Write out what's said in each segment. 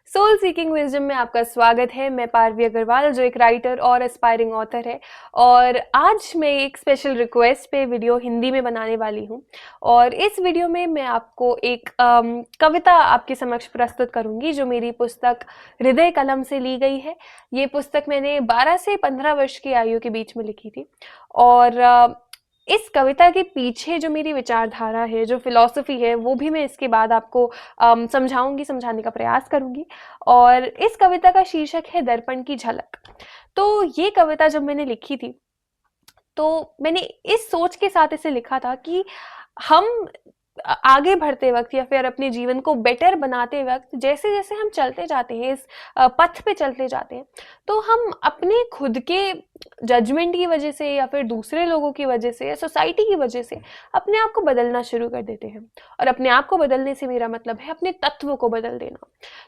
Soul seeking wisdom में आपका स्वागत है। मैं पारवी अग्रवाल, जो एक राइटर और एस्पायरिंग ऑथर है, और आज मैं एक स्पेशल रिक्वेस्ट पे वीडियो हिंदी में बनाने वाली हूँ। और इस वीडियो में मैं आपको एक कविता आपके समक्ष प्रस्तुत करूँगी, जो मेरी पुस्तक हृदय कलम से ली गई है। ये पुस्तक मैंने 12 से 15 वर्ष की आयु के बीच में लिखी थी, और इस कविता के पीछे जो मेरी विचारधारा है, जो फिलॉसफी है, वो भी मैं इसके बाद आपको समझाने का प्रयास करूंगी। और इस कविता का शीर्षक है दर्पण की झलक। तो ये कविता जब मैंने लिखी थी, तो मैंने इस सोच के साथ इसे लिखा था कि हम आगे बढ़ते वक्त या फिर अपने जीवन को बेटर बनाते वक्त जैसे जैसे हम चलते जाते हैं, इस पथ पे चलते जाते हैं, तो हम अपने खुद के जजमेंट की वजह से या फिर दूसरे लोगों की वजह से या सोसाइटी की वजह से अपने आप को बदलना शुरू कर देते हैं। और अपने आप को बदलने से मेरा मतलब है अपने तत्व को बदल देना।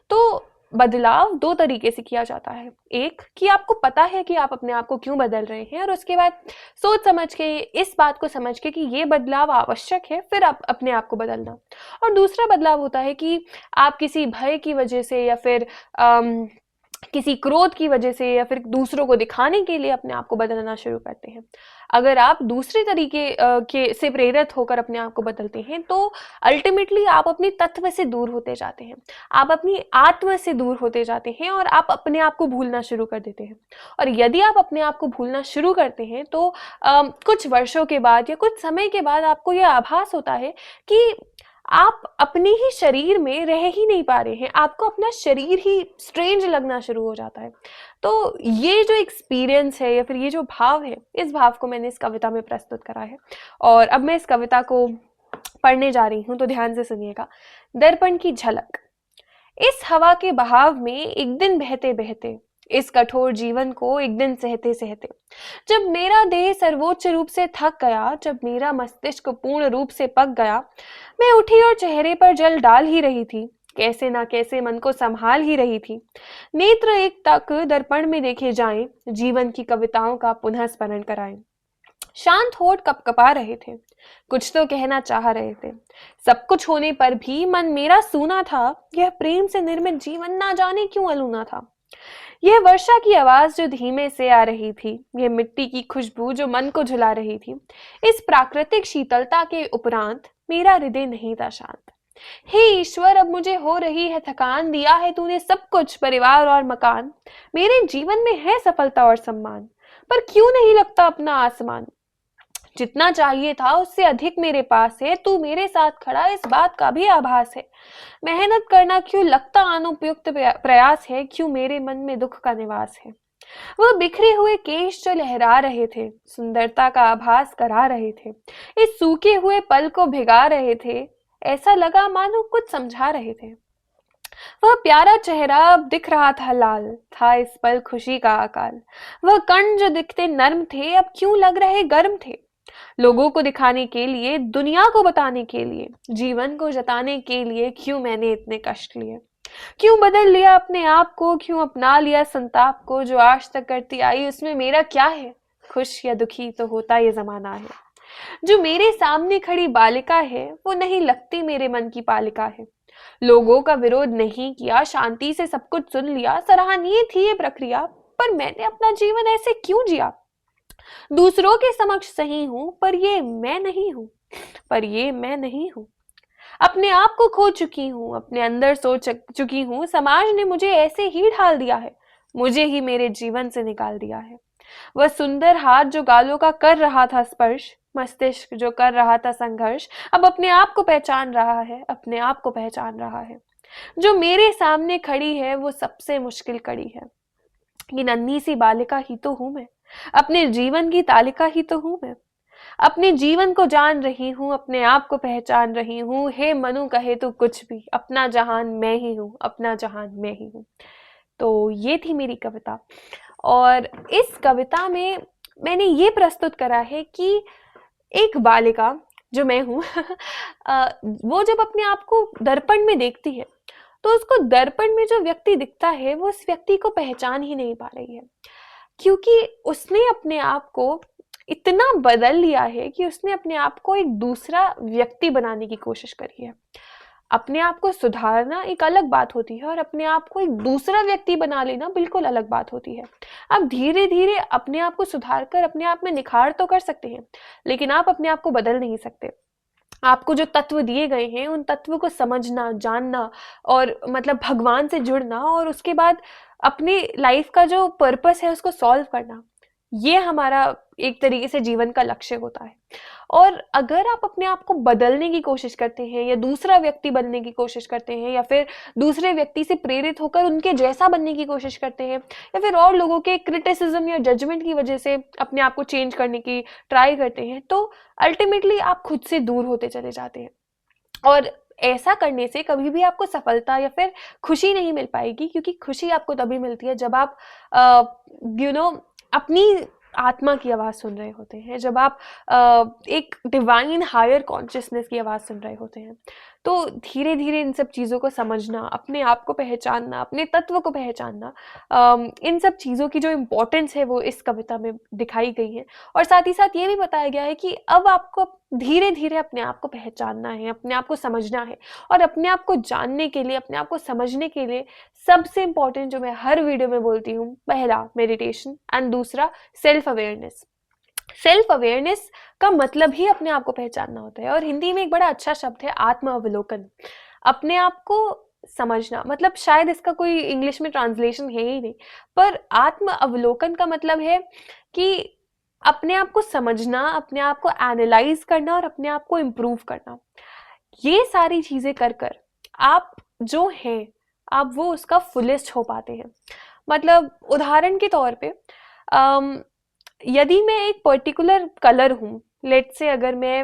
तो बदलाव दो तरीके से किया जाता है। एक कि आपको पता है कि आप अपने आप को क्यों बदल रहे हैं, और उसके बाद सोच समझ के, इस बात को समझ के कि ये बदलाव आवश्यक है, फिर आप अपने आप को बदलना। और दूसरा बदलाव होता है कि आप किसी भय की वजह से या फिर किसी क्रोध की वजह से या फिर दूसरों को दिखाने के लिए अपने आप को बदलना शुरू करते हैं। अगर आप दूसरे तरीके के से प्रेरित होकर अपने आप को बदलते हैं, तो अल्टीमेटली आप अपने तत्व से दूर होते जाते हैं, आप अपनी आत्मा से दूर होते जाते हैं, और आप अपने आप को भूलना शुरू कर देते हैं। और यदि आप अपने आप को भूलना शुरू करते हैं, तो कुछ वर्षों के बाद या कुछ समय के बाद आपको यह आभास होता है कि आप अपने ही शरीर में रह ही नहीं पा रहे हैं, आपको अपना शरीर ही स्ट्रेंज लगना शुरू हो जाता है। तो ये जो एक्सपीरियंस है या फिर ये जो भाव है, इस भाव को मैंने इस कविता में प्रस्तुत करा है। और अब मैं इस कविता को पढ़ने जा रही हूँ, तो ध्यान से सुनिएगा। दर्पण की झलक। इस हवा के बहाव में एक दिन बहते बहते, इस कठोर जीवन को एक दिन सहते सहते, जब मेरा देह सर्वोच्च रूप से थक गया, जब मेरा मस्तिष्क पूर्ण रूप से पक गया, मैं उठी और चेहरे पर जल डाल ही रही थी, कैसे ना कैसे मन को संभाल ही रही थी। नेत्र एक तक दर्पण में देखे जाएं, जीवन की कविताओं का पुनः स्मरण कराएं। शांत होठ कपकपा रहे थे, कुछ तो कहना चाह रहे थे। सब कुछ होने पर भी मन मेरा सूना था। यह प्रेम से निर्मित जीवन ना जाने क्यों अलूना था। यह वर्षा की आवाज जो धीमे से आ रही थी, यह मिट्टी की खुशबू जो मन को झुला रही थी, इस प्राकृतिक शीतलता के उपरांत मेरा हृदय नहीं था शांत। हे ईश्वर, अब मुझे हो रही है थकान, दिया है तूने सब कुछ, परिवार और मकान, मेरे जीवन में है सफलता और सम्मान, पर क्यों नहीं लगता अपना आसमान। जितना चाहिए था उससे अधिक मेरे पास है, तू मेरे साथ खड़ा इस बात का भी आभास है। मेहनत करना क्यों लगता अनुपयुक्त प्रयास है, क्यों मेरे मन में दुख का निवास है। वह बिखरे हुए केश जो लहरा रहे थे, सुंदरता का आभास करा रहे थे, इस सूखे हुए पल को भिगा रहे थे, ऐसा लगा मानो कुछ समझा रहे थे। वह प्यारा चेहरा अब दिख रहा था लाल, था इस पल खुशी का अकाल। वह कण जो दिखते नर्म थे, अब क्यों लग रहे गर्म थे। लोगों को दिखाने के लिए, दुनिया को बताने के लिए, जीवन को जताने के लिए क्यों मैंने इतने कष्ट लिए। क्यों बदल लिया अपने आप को, क्यों अपना लिया संताप को, जो आज तक करती आई उसमें मेरा क्या है। खुश या दुखी तो होता ये जमाना है। जो मेरे सामने खड़ी बालिका है, वो नहीं लगती मेरे मन की पालिका है। लोगों का विरोध नहीं किया, शांति से सब कुछ सुन लिया, सराहनीय थी ये प्रक्रिया, पर मैंने अपना जीवन ऐसे क्यों जिया। दूसरों के समक्ष सही हूं, पर ये मैं नहीं हूं, पर ये मैं नहीं हूं। अपने आप को खो चुकी हूं, अपने अंदर सोच चुकी हूं, समाज ने मुझे ऐसे ही ढाल दिया है, मुझे ही मेरे जीवन से निकाल दिया है। वह सुंदर हाथ जो गालों का कर रहा था स्पर्श, मस्तिष्क जो कर रहा था संघर्ष, अब अपने आप को पहचान रहा है, अपने आप को पहचान रहा है। जो मेरे सामने खड़ी है वो सबसे मुश्किल कड़ी है। ये नन्ही सी बालिका ही तो हूं मैं, अपने जीवन की तालिका ही तो हूं मैं। अपने जीवन को जान रही हूँ, अपने आप को पहचान रही हूँ। हे मनु कहे तो कुछ भी, अपना जहान मैं ही हूँ, अपना जहान मैं ही हूँ। तो ये थी मेरी कविता, और इस कविता में मैंने ये प्रस्तुत करा है कि एक बालिका जो मैं हूँ वो जब अपने आप को दर्पण में देखती है, तो उसको दर्पण में जो व्यक्ति दिखता है, वो उस व्यक्ति को पहचान ही नहीं पा रही है, क्योंकि उसने अपने आप को इतना बदल लिया है कि उसने अपने आप को एक दूसरा व्यक्ति बनाने की कोशिश करी है। अपने आप को सुधारना एक अलग बात होती है और अपने आप को एक दूसरा व्यक्ति बना लेना बिल्कुल अलग बात होती है। आप धीरे धीरे अपने आप को सुधार कर अपने आप में निखार तो कर सकते हैं, लेकिन आप अपने आप को बदल नहीं सकते। आपको जो तत्व दिए गए हैं उन तत्वों को समझना, जानना और मतलब भगवान से जुड़ना और उसके बाद अपनी लाइफ का जो पर्पस है उसको सॉल्व करना, ये हमारा एक तरीके से जीवन का लक्ष्य होता है। और अगर आप अपने आप को बदलने की कोशिश करते हैं या दूसरा व्यक्ति बनने की कोशिश करते हैं या फिर दूसरे व्यक्ति से प्रेरित होकर उनके जैसा बनने की कोशिश करते हैं या फिर और लोगों के क्रिटिसिज्म या जजमेंट की वजह से अपने आप को चेंज करने की ट्राई करते हैं, तो अल्टीमेटली आप खुद से दूर होते चले जाते हैं। और ऐसा करने से कभी भी आपको सफलता या फिर खुशी नहीं मिल पाएगी, क्योंकि खुशी आपको तभी मिलती है जब आप अपनी आत्मा की आवाज़ सुन रहे होते हैं, जब आप एक डिवाइन हायर कॉन्शियसनेस की आवाज़ सुन रहे होते हैं। तो धीरे धीरे इन सब चीज़ों को समझना, अपने आप को पहचानना, अपने तत्व को पहचानना, इन सब चीज़ों की जो इम्पोर्टेंस है वो इस कविता में दिखाई गई है। और साथ ही साथ ये भी बताया गया है कि अब आपको धीरे धीरे अपने आप को पहचानना है, अपने आप को समझना है। और अपने आप को जानने के लिए, अपने आप को समझने के लिए सबसे इम्पॉर्टेंट जो मैं हर वीडियो में बोलती हूँ, पहला मेडिटेशन एंड दूसरा सेल्फ अवेयरनेस। सेल्फ अवेयरनेस का मतलब ही अपने आप को पहचानना होता है। और हिंदी में एक बड़ा अच्छा शब्द है आत्म अवलोकन, अपने आप को समझना। मतलब शायद इसका कोई इंग्लिश में ट्रांसलेशन है ही नहीं, पर आत्म अवलोकन का मतलब है कि अपने आप को समझना, अपने आप को एनालाइज करना और अपने आप को इम्प्रूव करना। ये सारी चीजें कर कर आप जो हैं आप वो उसका फुलेस्ट हो पाते हैं। मतलब उदाहरण के तौर पे यदि मैं एक पर्टिकुलर कलर हूँ, लेट्स से अगर मैं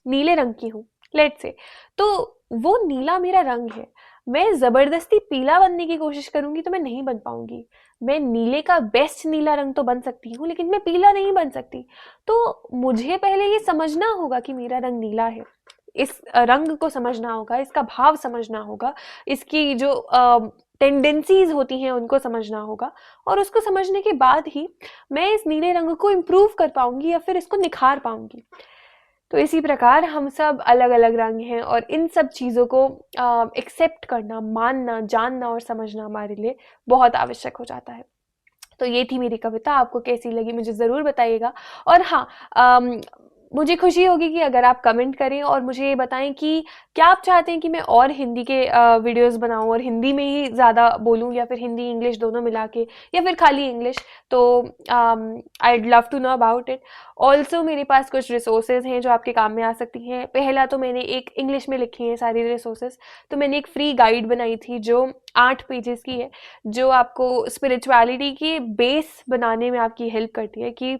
नीले रंग की हूँ लेट्स से, तो वो नीला मेरा रंग है। मैं ज़बरदस्ती पीला बनने की कोशिश करूँगी तो मैं नहीं बन पाऊँगी। मैं नीले का बेस्ट नीला रंग तो बन सकती हूँ, लेकिन मैं पीला नहीं बन सकती। तो मुझे पहले ये समझना होगा कि मेरा रंग नीला है, इस रंग को समझना होगा, इसका भाव समझना होगा, इसकी जो टेंडेंसीज होती हैं उनको समझना होगा। और उसको समझने के बाद ही मैं इस नीले रंग को इम्प्रूव कर पाऊँगी या फिर इसको निखार पाऊँगी। तो इसी प्रकार हम सब अलग अलग रंग हैं और इन सब चीज़ों को एक्सेप्ट करना, मानना, जानना और समझना हमारे लिए बहुत आवश्यक हो जाता है। तो ये थी मेरी कविता, आपको कैसी लगी मुझे ज़रूर बताइएगा। और हाँ, मुझे खुशी होगी कि अगर आप कमेंट करें और मुझे ये बताएं कि क्या आप चाहते हैं कि मैं और हिंदी के वीडियोस बनाऊं और हिंदी में ही ज़्यादा बोलूं या फिर हिंदी इंग्लिश दोनों मिला के या फिर खाली इंग्लिश। तो I'd love to know about it. Also मेरे पास कुछ रिसोर्सेज हैं जो आपके काम में आ सकती हैं। पहला तो मैंने एक इंग्लिश में लिखी है सारी रिसोर्सेज, तो मैंने एक फ्री गाइड बनाई थी जो 8 पेजेस की है, जो आपको स्पिरिचुअलिटी के बेस बनाने में आपकी हेल्प करती है। कि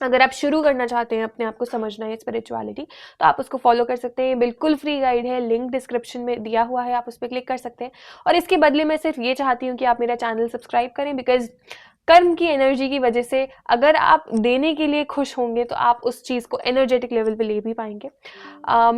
अगर आप शुरू करना चाहते हैं अपने आप को समझना है स्पिरिचुअलिटी, तो आप उसको फॉलो कर सकते हैं। बिल्कुल फ्री गाइड है, लिंक डिस्क्रिप्शन में दिया हुआ है, आप उस पर क्लिक कर सकते हैं। और इसके बदले मैं सिर्फ ये चाहती हूँ कि आप मेरा चैनल सब्सक्राइब करें, बिकॉज कर्म की एनर्जी की वजह से अगर आप देने के लिए खुश होंगे तो आप उस चीज़ को एनर्जेटिक लेवल पे ले भी पाएंगे।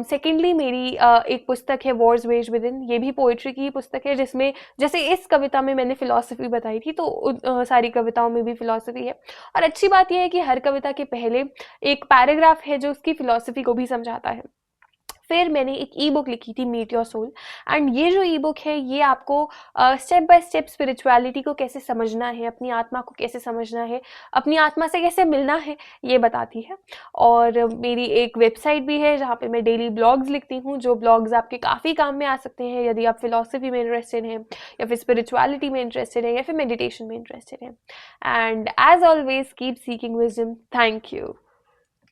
सेकेंडली मेरी एक पुस्तक है वॉर्स वेज विद इन, ये भी पोइट्री की पुस्तक है, जिसमें जैसे इस कविता में मैंने फिलॉसफी बताई थी, तो सारी कविताओं में भी फिलॉसफी है। और अच्छी बात यह है कि हर कविता के पहले एक पैराग्राफ है जो उसकी फिलॉसफी को भी समझाता है। फिर मैंने एक ई बुक लिखी थी मीट योर सोल, एंड ये जो ई बुक है ये आपको स्टेप बाय स्टेप स्पिरिचुअलिटी को कैसे समझना है, अपनी आत्मा को कैसे समझना है, अपनी आत्मा से कैसे मिलना है, ये बताती है। और मेरी एक वेबसाइट भी है जहाँ पे मैं डेली ब्लॉग्स लिखती हूँ, जो ब्लॉग्स आपके काफ़ी काम में आ सकते हैं यदि आप फिलॉसफी में इंटरेस्टेड हैं या फिर स्पिरिचुअलिटी में इंटरेस्टेड हैं या फिर मेडिटेशन में इंटरेस्टेड हैं। And as always keep seeking wisdom. Thank you.